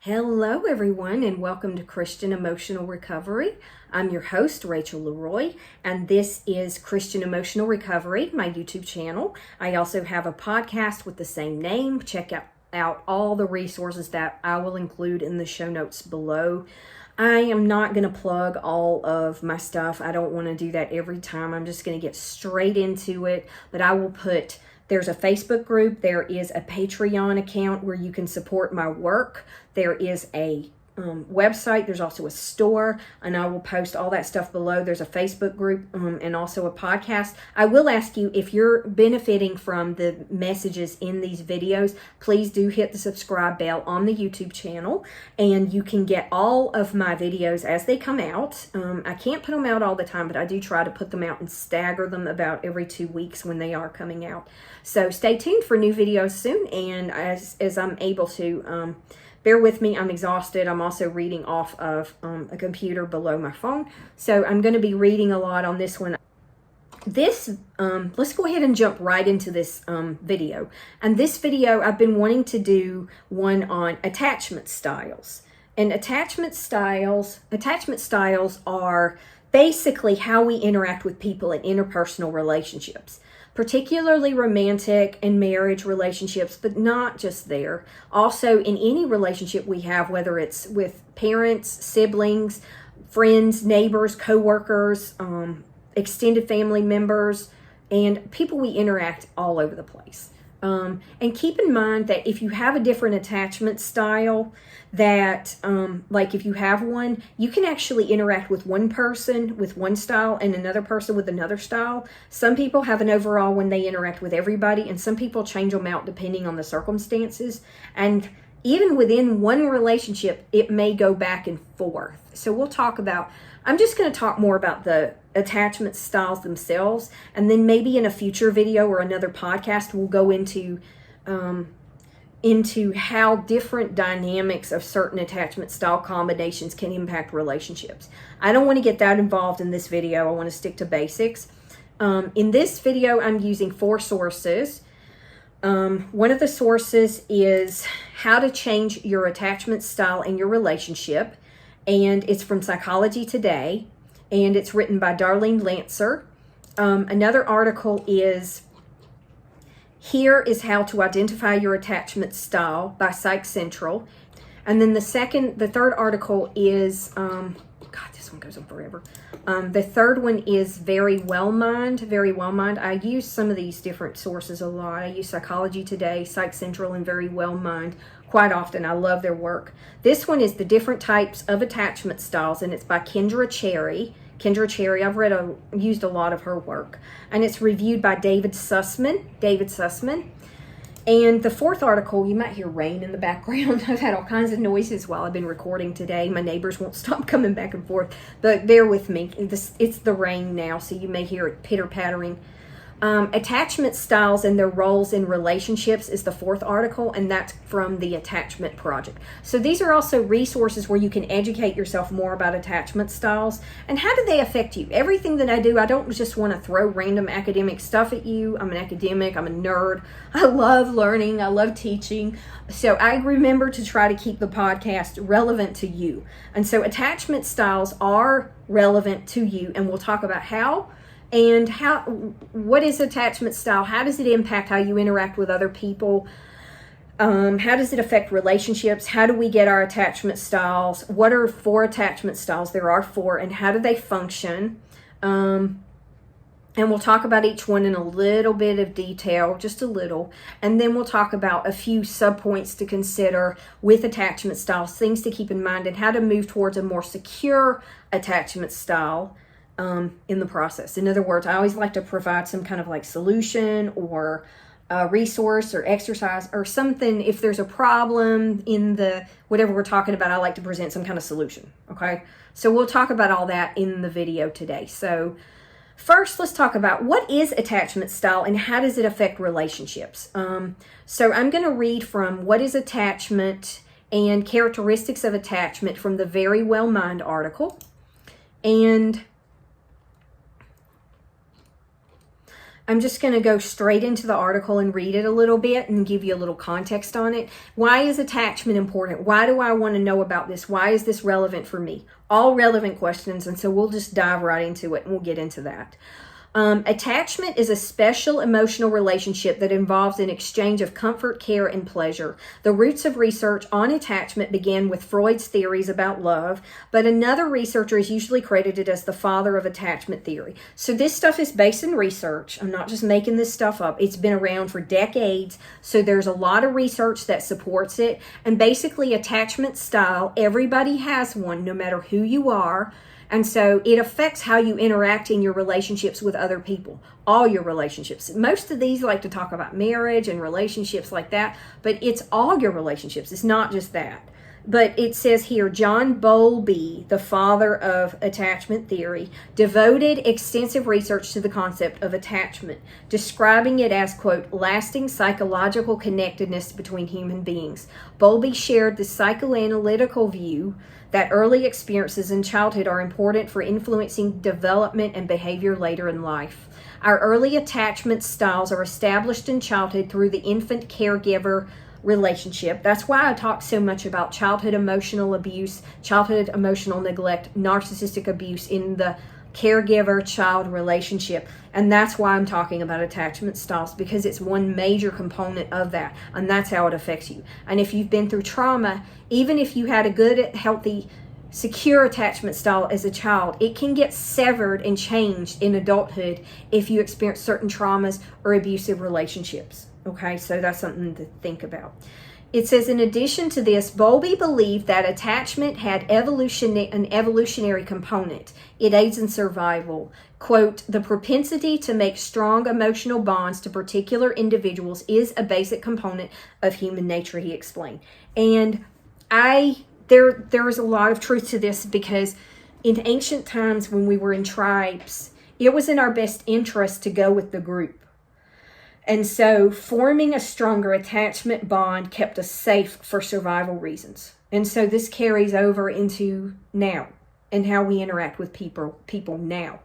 Hello, everyone, and welcome to Christian Emotional Recovery. I'm your host, Rachel Leroy, and this is Christian Emotional Recovery, my YouTube channel. I also have a podcast with the same name. Check out all the resources that I will include in the show notes below. I am not going to plug all of my stuff. I don't want to do that every time. I'm just going to get straight into it, but I will put... There's a Facebook group. There is a Patreon account where you can support my work. There is a website. There's also a store, and I will post all that stuff below. There's a Facebook group and also a podcast. I will ask you, if you're benefiting from the messages in these videos, please do hit the subscribe bell on the YouTube channel, and you can get all of my videos as they come out. I can't put them out all the time, but I do try to put them out and stagger them about every 2 weeks when they are coming out. So stay tuned for new videos soon, and as I'm able to, bear with me, I'm exhausted. I'm also reading off of a computer below my phone. So I'm going to be reading a lot on this one. Let's go ahead and jump right into this video. And this video, I've been wanting to do one on attachment styles. And attachment styles are basically how we interact with people in interpersonal relationships, particularly romantic and marriage relationships, but not just there. Also, in any relationship we have, whether it's with parents, siblings, friends, neighbors, co-workers, extended family members, and people we interact all over the place. And keep in mind that if you have a different attachment style, that like if you have one, you can actually interact with one person with one style and another person with another style. Some people have an overall when they interact with everybody, and some people change them out depending on the circumstances. And even within one relationship, it may go back and forth. So I'm just going to talk more about the attachment styles themselves, and then maybe in a future video or another podcast, we'll go into how different dynamics of certain attachment style combinations can impact relationships. I don't want to get that involved in this video. I want to stick to basics. In this video, I'm using 4 sources. One of the sources is How to Change Your Attachment Style in Your Relationship, and it's from Psychology Today, and it's written by Darlene Lancer. Another article is Here is How to Identify Your Attachment Style by Psych Central. And then the third article is, God, this one goes on forever. The third one is Very Well Mind. I use some of these different sources a lot. I use Psychology Today, Psych Central, and Very Well Mind quite often. I love their work. This one is The Different Types of Attachment Styles, and it's by Kendra Cherry. I've used a lot of her work, and it's reviewed by David Sussman. And the fourth article, you might hear rain in the background. I've had all kinds of noises while I've been recording today. My neighbors won't stop coming back and forth, but bear with me. It's the rain now, so you may hear it pitter-pattering. Attachment styles and their roles in relationships is the fourth article, and that's from the Attachment Project. So these are also resources where you can educate yourself more about attachment styles and how do they affect you. Everything that I do, I don't just want to throw random academic stuff at you. I'm an academic, I'm a nerd. I love learning, I love teaching. So I remember to try to keep the podcast relevant to you. And so attachment styles are relevant to you, and we'll talk about how. And what is attachment style? How does it impact how you interact with other people? How does it affect relationships? How do we get our attachment styles? What are 4 attachment styles? There are 4, and how do they function? And we'll talk about each one in a little bit of detail, just a little. And then we'll talk about a few subpoints to consider with attachment styles, things to keep in mind, and how to move towards a more secure attachment style in the process. In other words, I always like to provide some kind of like solution or a resource or exercise or something. If there's a problem in the whatever we're talking about, I like to present some kind of solution. Okay, so we'll talk about all that in the video today. So first, let's talk about what is attachment style and how does it affect relationships. So I'm going to read from What is Attachment and Characteristics of Attachment from the Very Well Mind article. And I'm just going to go straight into the article and read it a little bit and give you a little context on it. Why is attachment important? Why do I want to know about this? Why is this relevant for me? All relevant questions, and so we'll just dive right into it and we'll get into that. Attachment is a special emotional relationship that involves an exchange of comfort, care, and pleasure. The roots of research on attachment began with Freud's theories about love, but another researcher is usually credited as the father of attachment theory. So this stuff is based in research. I'm not just making this stuff up. It's been around for decades, so there's a lot of research that supports it. And basically, attachment style, everybody has one, no matter who you are. And so it affects how you interact in your relationships with other people, all your relationships. Most of these like to talk about marriage and relationships like that, but it's all your relationships. It's not just that. But it says here, John Bowlby, the father of attachment theory, devoted extensive research to the concept of attachment, describing it as, quote, lasting psychological connectedness between human beings. Bowlby shared the psychoanalytical view that early experiences in childhood are important for influencing development and behavior later in life. Our early attachment styles are established in childhood through the infant caregiver relationship. That's why I talk so much about childhood emotional abuse, childhood emotional neglect, narcissistic abuse in the caregiver-child relationship. And that's why I'm talking about attachment styles, because it's one major component of that, and that's how it affects you. And if you've been through trauma, even if you had a good, healthy, secure attachment style as a child, it can get severed and changed in adulthood if you experience certain traumas or abusive relationships. Okay, so that's something to think about. It says, in addition to this, Bowlby believed that attachment had an evolutionary component. It aids in survival. Quote, the propensity to make strong emotional bonds to particular individuals is a basic component of human nature, he explained. And there is a lot of truth to this, because in ancient times when we were in tribes, it was in our best interest to go with the group. And so forming a stronger attachment bond kept us safe for survival reasons. And so this carries over into now and how we interact with people now.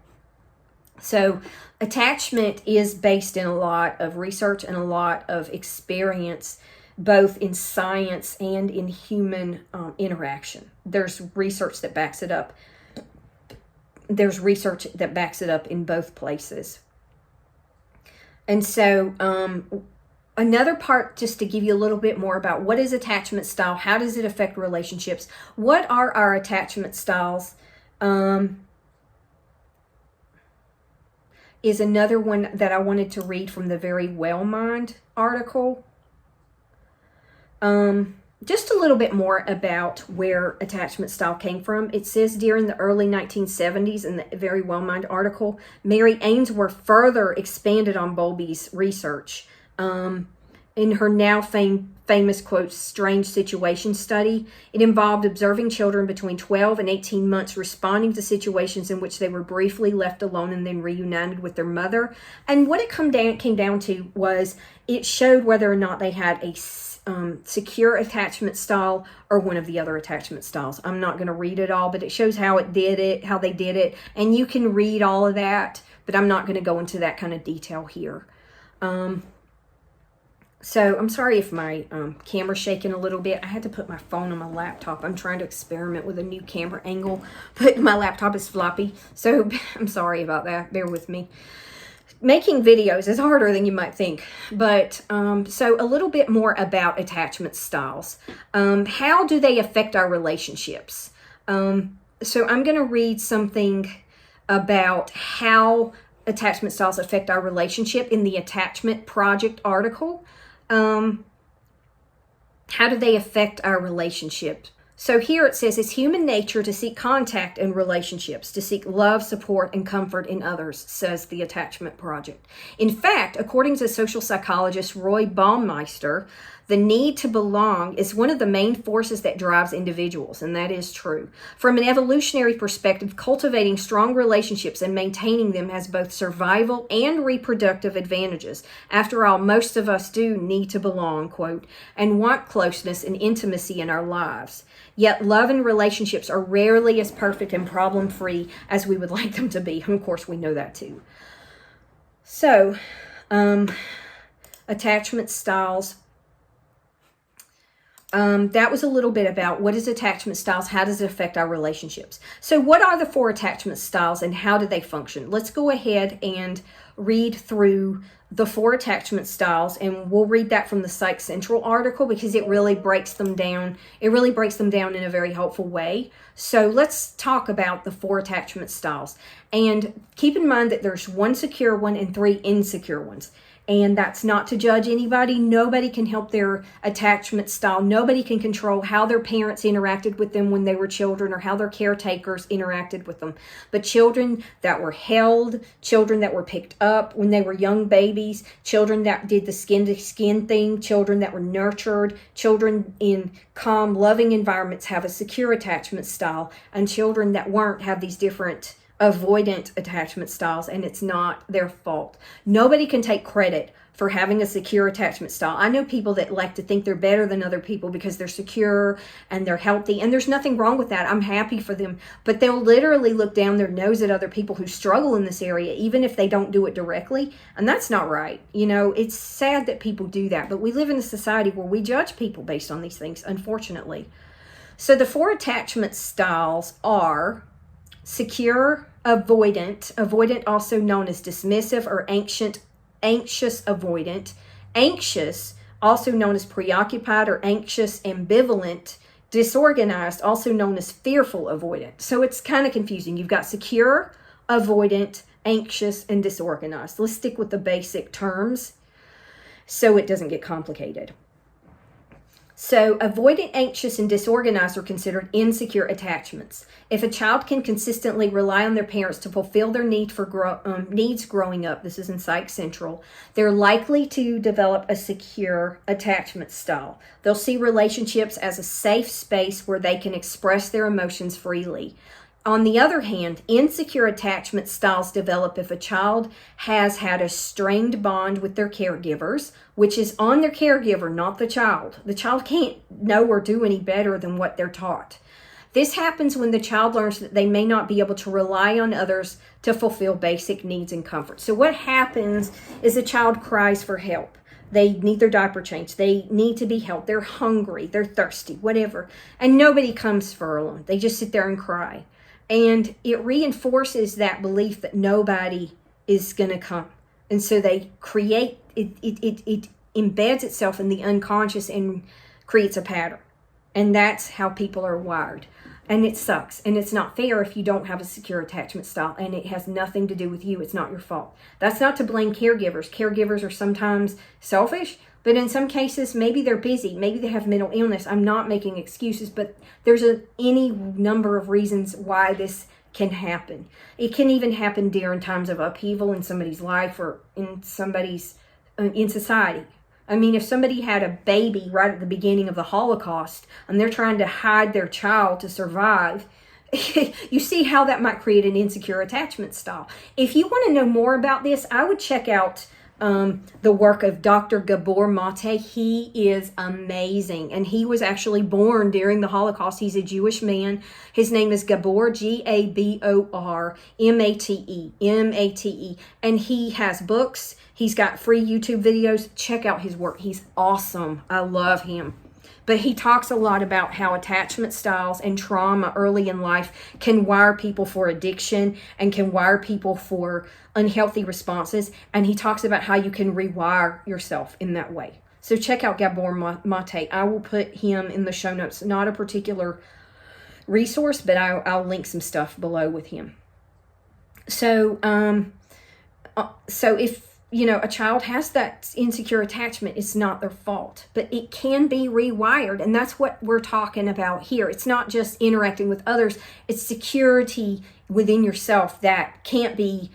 So attachment is based in a lot of research and a lot of experience, both in science and in human interaction. There's research that backs it up. There's research that backs it up in both places. And so another part, just to give you a little bit more about what is attachment style, how does it affect relationships, what are our attachment styles, is another one that I wanted to read from the Very Well Mind article. Just a little bit more about where attachment style came from. It says during the early 1970s in the Very Well Mind article, Mary Ainsworth further expanded on Bowlby's research. In her now famous, quote, strange situation study, it involved observing children between 12 and 18 months responding to situations in which they were briefly left alone and then reunited with their mother. And what it came down to was it showed whether or not they had a secure attachment style or one of the other attachment styles. I'm not going to read it all, but it shows how they did it, and you can read all of that, but I'm not going to go into that kind of detail here. So I'm sorry if my camera's shaking a little bit. I had to put my phone on my laptop. I'm trying to experiment with a new camera angle, but my laptop is floppy, so I'm sorry about that. Bear with me. Making videos is harder than you might think. But so a little bit more about attachment styles. How do they affect our relationships? So I'm going to read something about how attachment styles affect our relationship in the Attachment Project article. How do they affect our relationship? So here it says, it's human nature to seek contact in relationships, to seek love, support, and comfort in others, says the Attachment Project. In fact, according to social psychologist Roy Baumeister, the need to belong is one of the main forces that drives individuals, and that is true. From an evolutionary perspective, cultivating strong relationships and maintaining them has both survival and reproductive advantages. After all, most of us do need to belong, quote, and want closeness and intimacy in our lives. Yet love and relationships are rarely as perfect and problem-free as we would like them to be. Of course, we know that too. So, attachment styles. That was a little bit about what is attachment styles, how does it affect our relationships. So what are the 4 attachment styles and how do they function? Let's go ahead and read through the 4 attachment styles, and we'll read that from the Psych Central article because it really breaks them down. It really breaks them down in a very helpful way. So let's talk about the 4 attachment styles. And keep in mind that there's 1 secure one and 3 insecure ones. And that's not to judge anybody. Nobody can help their attachment style. Nobody can control how their parents interacted with them when they were children or how their caretakers interacted with them. But children that were held, children that were picked up when they were young babies, children that did the skin-to-skin thing, children that were nurtured, children in calm, loving environments have a secure attachment style, and children that weren't have these different avoidant attachment styles, and it's not their fault. Nobody can take credit for having a secure attachment style. I know people that like to think they're better than other people because they're secure and they're healthy, and there's nothing wrong with that. I'm happy for them, but they'll literally look down their nose at other people who struggle in this area, even if they don't do it directly, and that's not right. You know, it's sad that people do that, but we live in a society where we judge people based on these things, unfortunately. So the 4 attachment styles are secure, avoidant also known as dismissive or anxious avoidant, anxious also known as preoccupied or anxious ambivalent, disorganized also known as fearful avoidant. So it's kind of confusing. You've got secure, avoidant, anxious, and disorganized. Let's stick with the basic terms so it doesn't get complicated. So avoidant, anxious, and disorganized are considered insecure attachments. If a child can consistently rely on their parents to fulfill their needs growing up, this is in Psych Central, they're likely to develop a secure attachment style. They'll see relationships as a safe space where they can express their emotions freely. On the other hand, insecure attachment styles develop if a child has had a strained bond with their caregivers, which is on their caregiver, not the child. The child can't know or do any better than what they're taught. This happens when the child learns that they may not be able to rely on others to fulfill basic needs and comfort. So what happens is a child cries for help. They need their diaper changed. They need to be helped. They're hungry. They're thirsty, whatever. And nobody comes for them. They just sit there and cry. And it reinforces that belief that nobody is going to come. And so they create, it embeds itself in the unconscious and creates a pattern. And that's how people are wired. And it sucks. And it's not fair if you don't have a secure attachment style. And it has nothing to do with you. It's not your fault. That's not to blame caregivers. Caregivers are sometimes selfish. But in some cases, maybe they're busy. Maybe they have mental illness. I'm not making excuses, but there's any number of reasons why this can happen. It can even happen during times of upheaval in somebody's life or in society. I mean, if somebody had a baby right at the beginning of the Holocaust and they're trying to hide their child to survive, you see how that might create an insecure attachment style. If you want to know more about this, I would check out the work of Dr. Gabor Mate. He is amazing, and he was actually born during the Holocaust. He's a Jewish man. His name is Gabor, Gabor Mate, and he has books. He's got free YouTube videos. Check out his work. He's awesome. I love him. But he talks a lot about how attachment styles and trauma early in life can wire people for addiction and can wire people for unhealthy responses. And he talks about how you can rewire yourself in that way. So check out Gabor Mate. I will put him in the show notes. Not a particular resource, but I'll link some stuff below with him. So if a child has that insecure attachment, it's not their fault, but it can be rewired. And that's what we're talking about here. It's not just interacting with others. It's security within yourself that can't be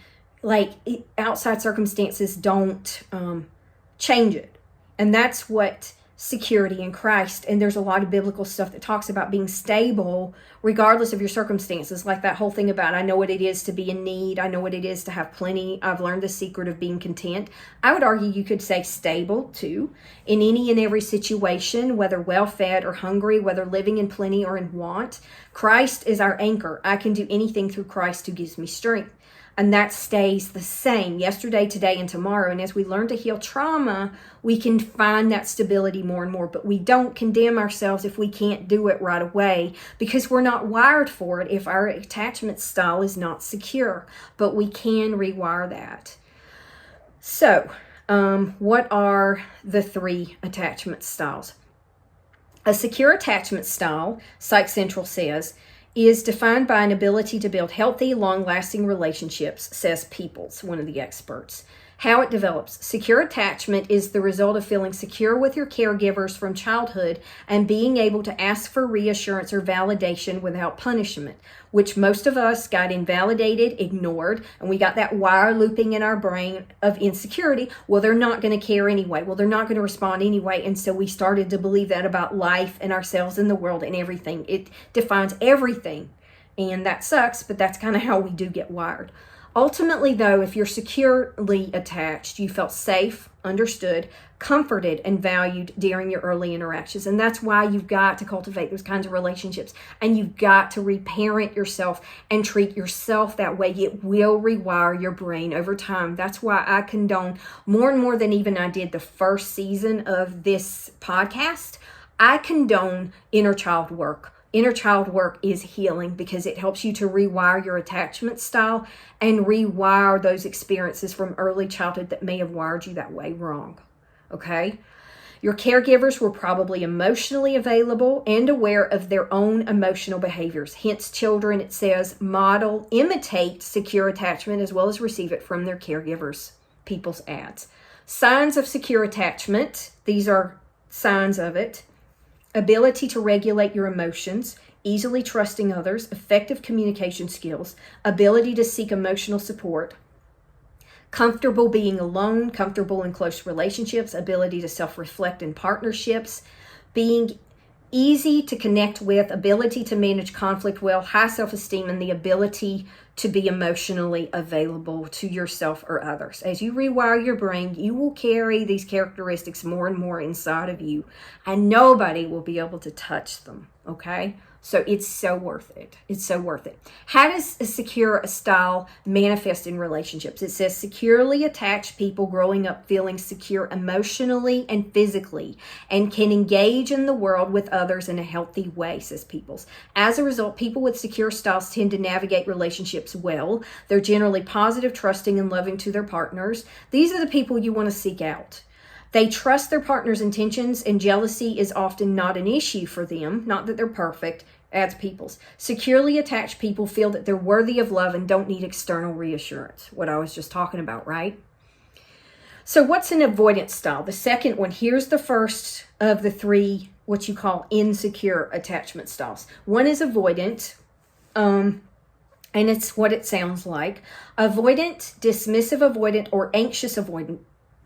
outside circumstances don't change it. And that's what security in Christ. And there's a lot of biblical stuff that talks about being stable regardless of your circumstances, like that whole thing about I know what it is to be in need. I know what it is to have plenty. I've learned the secret of being content. I would argue you could say stable too in any and every situation, whether well-fed or hungry, whether living in plenty or in want. Christ is our anchor. I can do anything through Christ who gives me strength. And that stays the same yesterday, today, and tomorrow. And as we learn to heal trauma, we can find that stability more and more. But we don't condemn ourselves if we can't do it right away, because we're not wired for it if our attachment style is not secure. But we can rewire that. So, what are the 3 attachment styles? A secure attachment style, Psych Central says, is defined by an ability to build healthy, long-lasting relationships, says Peoples, one of the experts. How it develops. Secure attachment is the result of feeling secure with your caregivers from childhood and being able to ask for reassurance or validation without punishment, which most of us got invalidated, ignored, and we got that wire looping in our brain of insecurity. Well, they're not going to care anyway. Well, they're not going to respond anyway. And so we started to believe that about life and ourselves and the world and everything. It defines everything. And that sucks, but that's kind of how we do get wired. Ultimately, though, if you're securely attached, you felt safe, understood, comforted, and valued during your early interactions. And that's why you've got to cultivate those kinds of relationships. And you've got to reparent yourself and treat yourself that way. It will rewire your brain over time. That's why I condone more and more than even I did the first season of this podcast. I condone inner child work. Inner child work is healing because it helps you to rewire your attachment style and rewire those experiences from early childhood that may have wired you that way wrong. Okay? Your caregivers were probably emotionally available and aware of their own emotional behaviors. Hence, children, it says, model, imitate secure attachment as well as receive it from their caregivers. People's ads. Signs of secure attachment. These are signs of it. Ability to regulate your emotions, easily trusting others, effective communication skills, ability to seek emotional support, comfortable being alone, comfortable in close relationships, ability to self-reflect in partnerships, being easy to connect with, ability to manage conflict well, high self-esteem, and the ability to be emotionally available to yourself or others. As you rewire your brain, you will carry these characteristics more and more inside of you, and nobody will be able to touch them, okay? So it's so worth it. It's so worth it. How does a secure style manifest in relationships? It says securely attached people growing up feeling secure emotionally and physically and can engage in the world with others in a healthy way, says Peoples. As a result, people with secure styles tend to navigate relationships well. They're generally positive, trusting, and loving to their partners. These are the people you want to seek out. They trust their partner's intentions, and jealousy is often not an issue for them. Not that they're perfect, adds Peoples. Securely attached people feel that they're worthy of love and don't need external reassurance. What I was just talking about, right? So what's an avoidance style? The second one, here's the first of the 3, what you call insecure attachment styles. One is avoidant, and it's what it sounds like. Avoidant, dismissive avoidant, or anxious avoidant.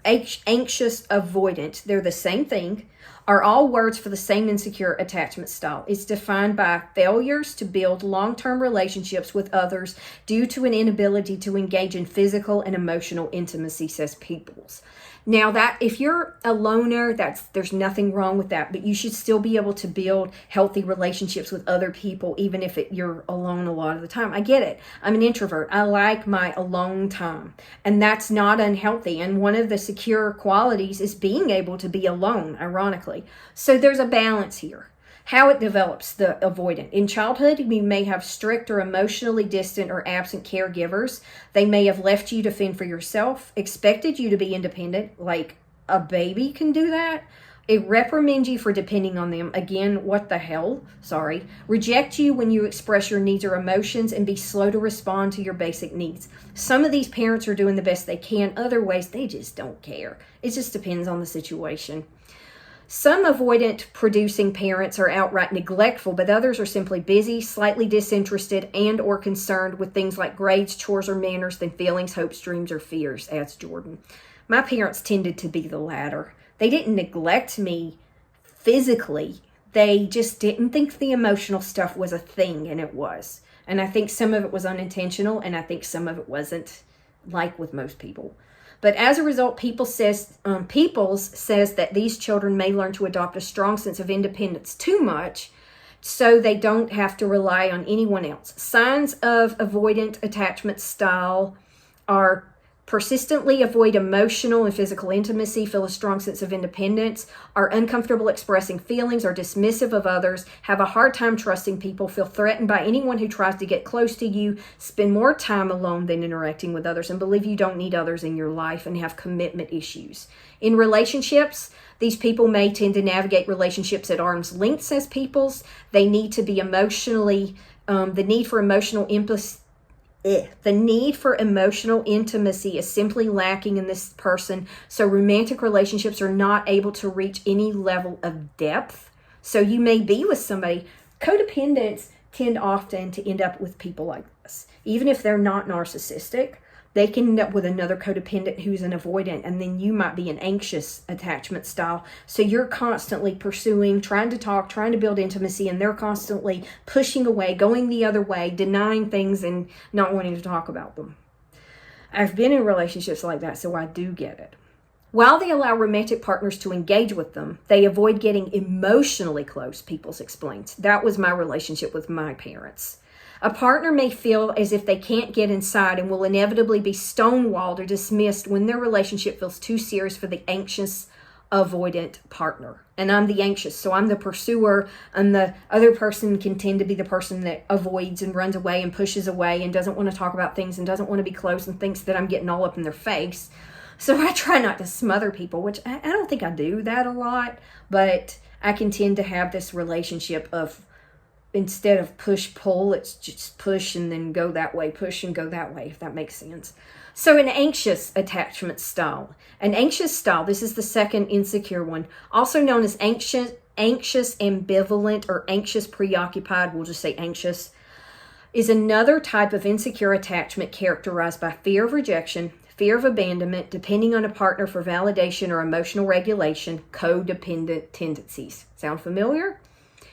Anxious avoidant, they're the same thing, are all words for the same insecure attachment style. It's defined by failures to build long-term relationships with others due to an inability to engage in physical and emotional intimacy, says Peoples. Now, that if you're a loner, there's nothing wrong with that, but you should still be able to build healthy relationships with other people, even if you're alone a lot of the time. I get it. I'm an introvert. I like my alone time, and that's not unhealthy. And one of the secure qualities is being able to be alone, ironically. So there's a balance here. How it develops, the avoidant. In childhood, you may have strict or emotionally distant or absent caregivers. They may have left you to fend for yourself, expected you to be independent, like a baby can do that. It reprimands you for depending on them. Again, what the hell? Sorry. Reject you when you express your needs or emotions and be slow to respond to your basic needs. Some of these parents are doing the best they can. Other ways, they just don't care. It just depends on the situation. Some avoidant producing parents are outright neglectful, but others are simply busy, slightly disinterested, and or concerned with things like grades, chores, or manners than feelings, hopes, dreams, or fears, adds Jordan. My parents tended to be the latter. They didn't neglect me physically. They just didn't think the emotional stuff was a thing, and it was. And I think some of it was unintentional, and I think some of it wasn't, like with most people. But as a result, Peoples says that these children may learn to adopt a strong sense of independence too much so they don't have to rely on anyone else. Signs of avoidant attachment style are persistently avoid emotional and physical intimacy, feel a strong sense of independence, are uncomfortable expressing feelings, are dismissive of others, have a hard time trusting people, feel threatened by anyone who tries to get close to you, spend more time alone than interacting with others, and believe you don't need others in your life, and have commitment issues. In relationships, these people may tend to navigate relationships at arm's length as peoples. They need to be emotionally, the need for emotional intimacy is simply lacking in this person, so romantic relationships are not able to reach any level of depth. So you may be with somebody. Codependents tend often to end up with people like this. Even if they're not narcissistic, they can end up with another codependent who's an avoidant, and then you might be an anxious attachment style. So you're constantly pursuing, trying to talk, trying to build intimacy, and they're constantly pushing away, going the other way, denying things, and not wanting to talk about them. I've been in relationships like that, so I do get it. While they allow romantic partners to engage with them, they avoid getting emotionally close, Peoples explains. That was my relationship with my parents. A partner may feel as if they can't get inside and will inevitably be stonewalled or dismissed when their relationship feels too serious for the anxious, avoidant partner. And I'm the anxious, so I'm the pursuer, and the other person can tend to be the person that avoids and runs away and pushes away and doesn't want to talk about things and doesn't want to be close and thinks that I'm getting all up in their face. So I try not to smother people, which I don't think I do that a lot, but I can tend to have this relationship of, instead of push-pull, it's just push and then go that way, push and go that way, if that makes sense. So an anxious attachment style. An anxious style, this is the second insecure one, also known as anxious ambivalent or anxious preoccupied, we'll just say anxious, is another type of insecure attachment characterized by fear of rejection, fear of abandonment, depending on a partner for validation or emotional regulation, codependent tendencies. Sound familiar?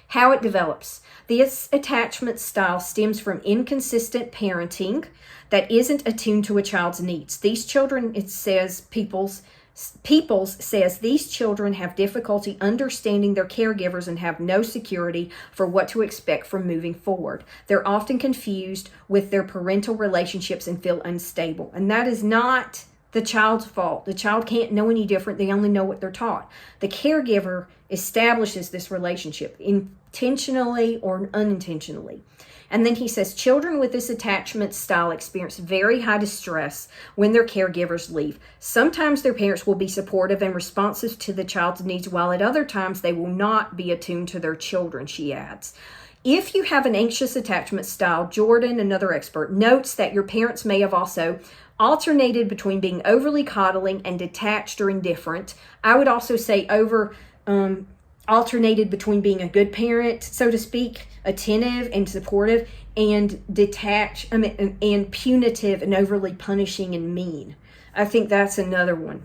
How it develops. This attachment style stems from inconsistent parenting that isn't attuned to a child's needs. These children, it says, Peoples says these children have difficulty understanding their caregivers and have no security for what to expect from moving forward. They're often confused with their parental relationships and feel unstable. And that is not the child's fault. The child can't know any different. They only know what they're taught. The caregiver establishes this relationship intentionally or unintentionally. And then he says, children with this attachment style experience very high distress when their caregivers leave. Sometimes their parents will be supportive and responsive to the child's needs, while at other times they will not be attuned to their children, she adds. If you have an anxious attachment style, Jordan, another expert, notes that your parents may have also alternated between being overly coddling and detached or indifferent. I would also say alternated between being a good parent, so to speak, attentive and supportive, and detached, and punitive and overly punishing and mean. I think that's another one.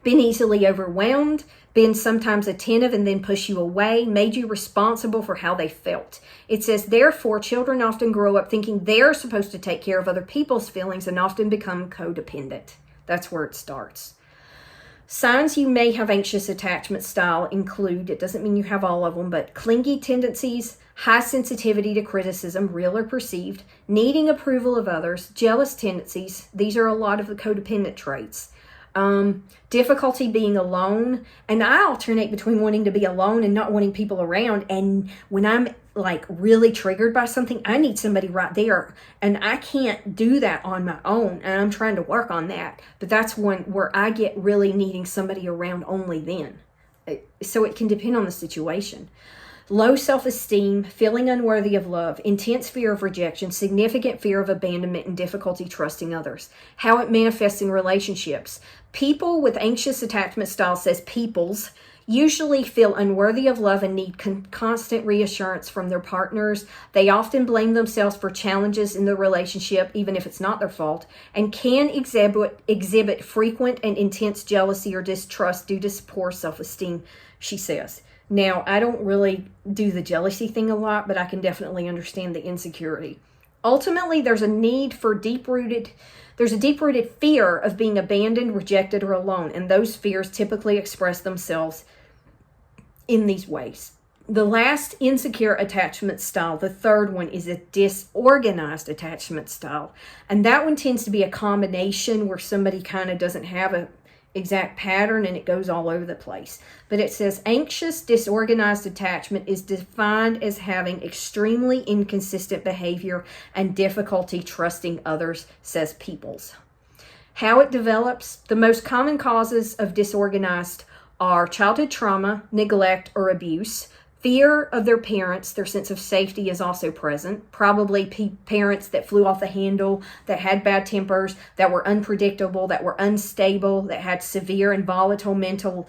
Been easily overwhelmed, been sometimes attentive and then push you away, made you responsible for how they felt. It says, therefore, children often grow up thinking they're supposed to take care of other people's feelings and often become codependent. That's where it starts. Signs you may have anxious attachment style include, it doesn't mean you have all of them, but clingy tendencies, high sensitivity to criticism, real or perceived, needing approval of others, jealous tendencies. These are a lot of the codependent traits. Difficulty being alone. And I alternate between wanting to be alone and not wanting people around. And when I'm like really triggered by something, I need somebody right there. And I can't do that on my own. And I'm trying to work on that. But that's one where I get really needing somebody around only then. So it can depend on the situation. Low self-esteem, feeling unworthy of love, intense fear of rejection, significant fear of abandonment, and difficulty trusting others. How it manifests in relationships. People with anxious attachment style, says Peoples, usually feel unworthy of love and need constant reassurance from their partners. They often blame themselves for challenges in the relationship, even if it's not their fault, and can exhibit frequent and intense jealousy or distrust due to poor self-esteem, she says. Now, I don't really do the jealousy thing a lot, but I can definitely understand the insecurity. Ultimately, there's a deep-rooted fear of being abandoned, rejected, or alone, and those fears typically express themselves in these ways. The last insecure attachment style, the third one, is a disorganized attachment style. And that one tends to be a combination where somebody kind of doesn't have a exact pattern and it goes all over the place. But it says anxious, disorganized attachment is defined as having extremely inconsistent behavior and difficulty trusting others, says Peoples. How it develops: the most common causes of disorganized are childhood trauma, neglect, or abuse. Fear of their parents, their sense of safety is also present. Probably parents that flew off the handle, that had bad tempers, that were unpredictable, that were unstable, that had severe and volatile mental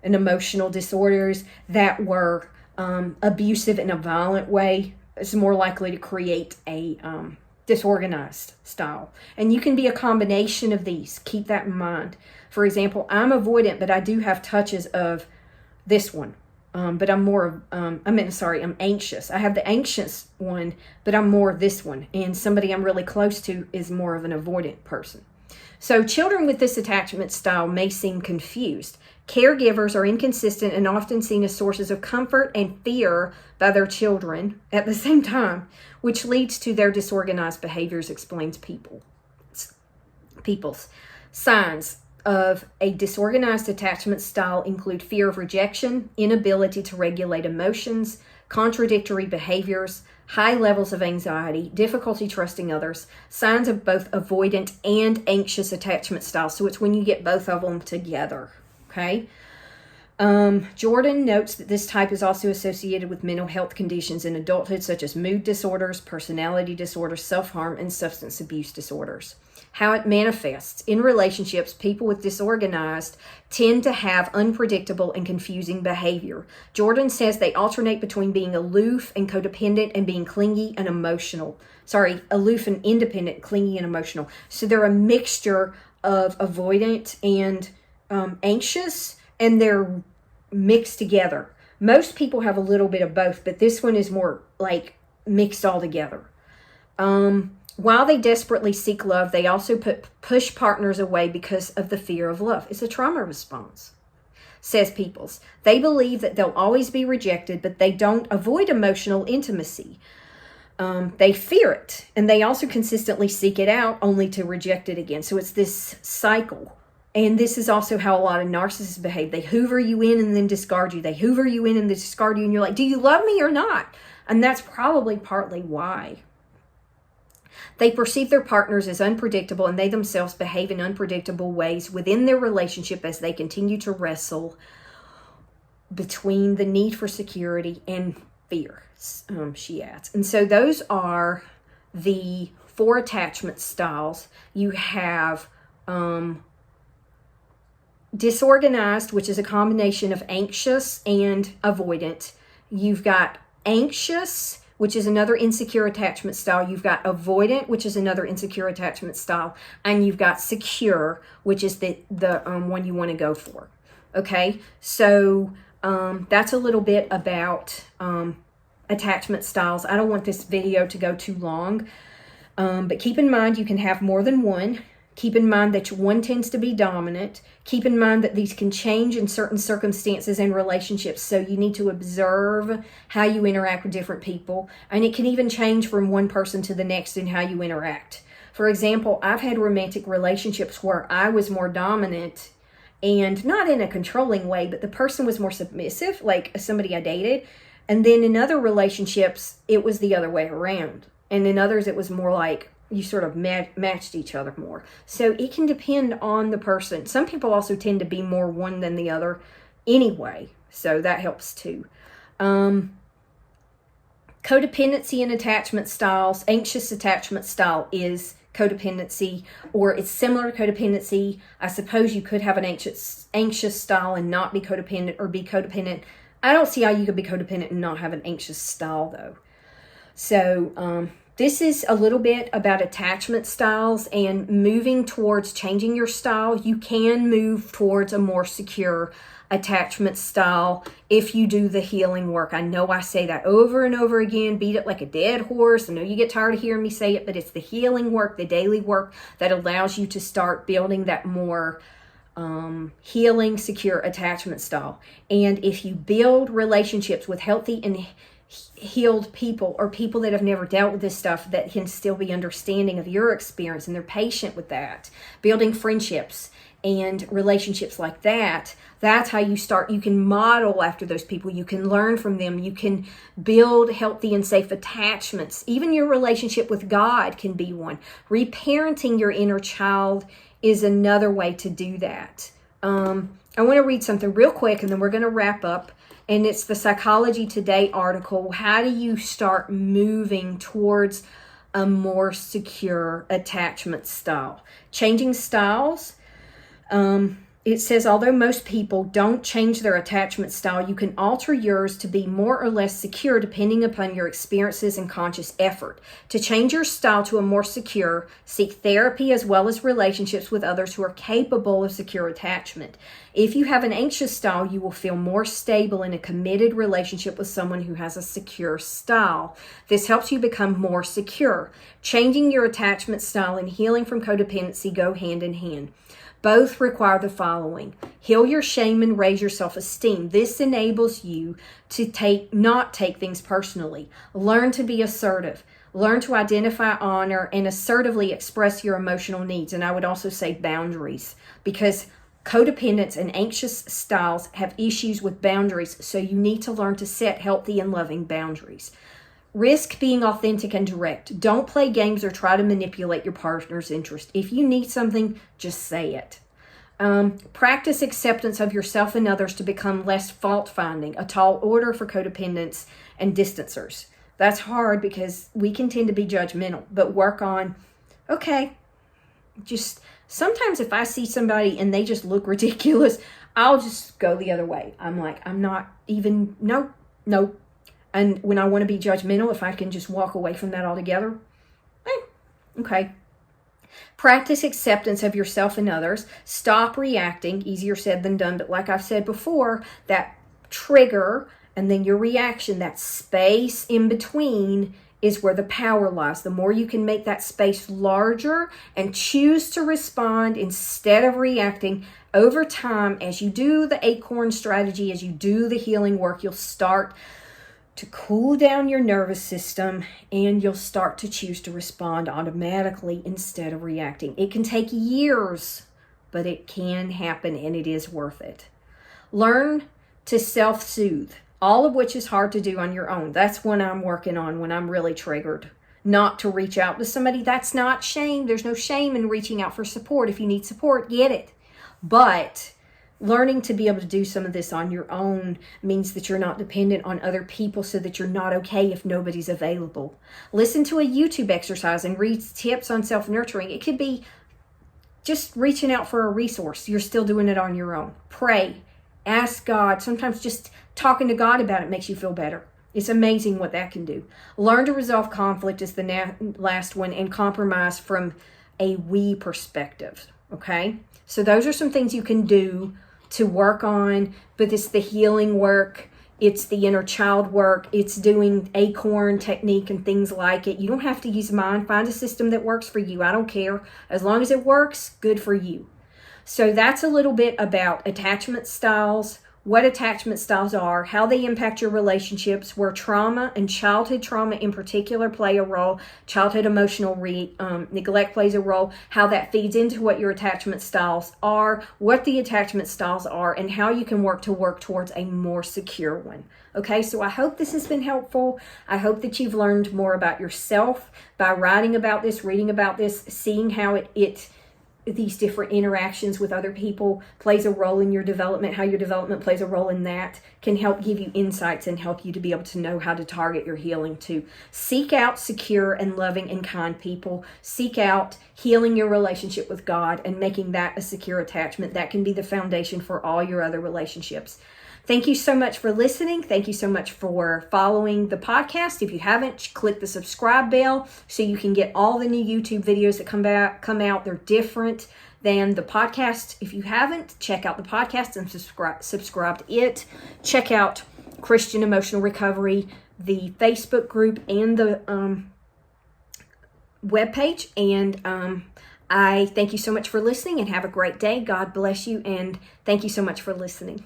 and emotional disorders, that were abusive in a violent way, is more likely to create a disorganized style. And you can be a combination of these. Keep that in mind. For example, I'm avoidant, but I do have touches of this one. But I'm more, I'm anxious. I have the anxious one, but I'm more of this one. And somebody I'm really close to is more of an avoidant person. So children with this attachment style may seem confused. Caregivers are inconsistent and often seen as sources of comfort and fear by their children at the same time, which leads to their disorganized behaviors, explains Peoples. Signs of a disorganized attachment style include fear of rejection, inability to regulate emotions, contradictory behaviors, high levels of anxiety, difficulty trusting others, signs of both avoidant and anxious attachment styles. So it's when you get both of them together, okay? Jordan notes that this type is also associated with mental health conditions in adulthood, such as mood disorders, personality disorders, self-harm, and substance abuse disorders. How it manifests. In relationships, people with disorganized tend to have unpredictable and confusing behavior. Jordan says they alternate between being aloof and codependent and being clingy and emotional. Aloof and independent, clingy and emotional. So they're a mixture of avoidant and anxious, and they're mixed together. Most people have a little bit of both, but this one is more like mixed all together. While they desperately seek love, they also push partners away because of the fear of love. It's a trauma response, says Peoples. They believe that they'll always be rejected, but they don't avoid emotional intimacy. They fear it, and they also consistently seek it out only to reject it again. So it's this cycle. And this is also how a lot of narcissists behave. They hoover you in and then discard you. They hoover you in and then discard you, and you're like, do you love me or not? And that's probably partly why. They perceive their partners as unpredictable, and they themselves behave in unpredictable ways within their relationship as they continue to wrestle between the need for security and fear, she adds. And so those are the 4 attachment styles. You have disorganized, which is a combination of anxious and avoidant. You've got anxious, which is another insecure attachment style. You've got avoidant, which is another insecure attachment style. And you've got secure, which is the one you want to go for. Okay, so that's a little bit about attachment styles. I don't want this video to go too long, but keep in mind you can have more than one. Keep in mind that one tends to be dominant. Keep in mind that these can change in certain circumstances and relationships. So you need to observe how you interact with different people. And it can even change from one person to the next in how you interact. For example, I've had romantic relationships where I was more dominant, and not in a controlling way, but the person was more submissive, like somebody I dated. And then in other relationships, it was the other way around. And in others, it was more like you sort of matched each other more. So it can depend on the person. Some people also tend to be more one than the other anyway. So that helps too. Codependency and attachment styles. Anxious attachment style is codependency, or it's similar to codependency. I suppose you could have an anxious style and not be codependent, or be codependent. I don't see how you could be codependent and not have an anxious style though. So this is a little bit about attachment styles and moving towards changing your style. You can move towards a more secure attachment style if you do the healing work. I know I say that over and over again, beat it like a dead horse. I know you get tired of hearing me say it, but it's the healing work, the daily work that allows you to start building that more healing, secure attachment style. And if you build relationships with healthy and healed people, or people that have never dealt with this stuff that can still be understanding of your experience and they're patient with that, building friendships and relationships like that, that's how you start. You can model after those people. You can learn from them. You can build healthy and safe attachments. Even your relationship with God can be one. Reparenting your inner child is another way to do that. I want to read something real quick and then we're going to wrap up. And it's the Psychology Today article. How do you start moving towards a more secure attachment style? Changing styles. It says, although most people don't change their attachment style, you can alter yours to be more or less secure depending upon your experiences and conscious effort. To change your style to a more secure, seek therapy as well as relationships with others who are capable of secure attachment. If you have an anxious style, you will feel more stable in a committed relationship with someone who has a secure style. This helps you become more secure. Changing your attachment style and healing from codependency go hand in hand. Both require the following. Heal your shame and raise your self-esteem. This enables you to not take things personally. Learn to be assertive. Learn to identify, honor, and assertively express your emotional needs. And I would also say boundaries, because codependents and anxious styles have issues with boundaries. So you need to learn to set healthy and loving boundaries. Risk being authentic and direct. Don't play games or try to manipulate your partner's interest. If you need something, just say it. Practice acceptance of yourself and others to become less fault-finding, a tall order for codependents and distancers. That's hard because we can tend to be judgmental, but work on, okay, just sometimes if I see somebody and they just look ridiculous, I'll just go the other way. I'm like, I'm not even, no. And when I want to be judgmental, if I can just walk away from that altogether, okay. Practice acceptance of yourself and others. Stop reacting. Easier said than done. But like I've said before, that trigger and then your reaction, that space in between is where the power lies. The more you can make that space larger and choose to respond instead of reacting, over time, as you do the ACORN strategy, as you do the healing work, you'll start to cool down your nervous system and you'll start to choose to respond automatically instead of reacting. It can take years, but it can happen and it is worth it. Learn to self-soothe, all of which is hard to do on your own. That's when I'm working on when I'm really triggered. Not to reach out to somebody. That's not shame. There's no shame in reaching out for support. If you need support, get it. But learning to be able to do some of this on your own means that you're not dependent on other people, so that you're not okay if nobody's available. Listen to a YouTube exercise and read tips on self-nurturing. It could be just reaching out for a resource. You're still doing it on your own. Pray. Ask God. Sometimes just talking to God about it makes you feel better. It's amazing what that can do. Learn to resolve conflict is the last one, and compromise from a we perspective. Okay? So those are some things you can do to work on, but it's the healing work, it's the inner child work, it's doing ACORN technique and things like it. You don't have to use mine. Find a system that works for you. I don't care. As long as it works, good for you. So that's a little bit about attachment styles, what attachment styles are, how they impact your relationships, where trauma and childhood trauma in particular play a role, childhood emotional neglect plays a role, how that feeds into what your attachment styles are, what the attachment styles are, and how you can work towards a more secure one. Okay, so I hope this has been helpful. I hope that you've learned more about yourself by writing about this, reading about this, seeing how these different interactions with other people plays a role in your development, how your development plays a role in that, can help give you insights and help you to be able to know how to target your healing too. Seek out secure and loving and kind people. Seek out healing your relationship with God and making that a secure attachment. That can be the foundation for all your other relationships. Thank you so much for listening. Thank you so much for following the podcast. If you haven't, click the subscribe bell so you can get all the new YouTube videos that come out. They're different than the podcast. If you haven't, check out the podcast and subscribe to it. Check out Christian Emotional Recovery, the Facebook group, and the webpage. And I thank you so much for listening and have a great day. God bless you, and thank you so much for listening.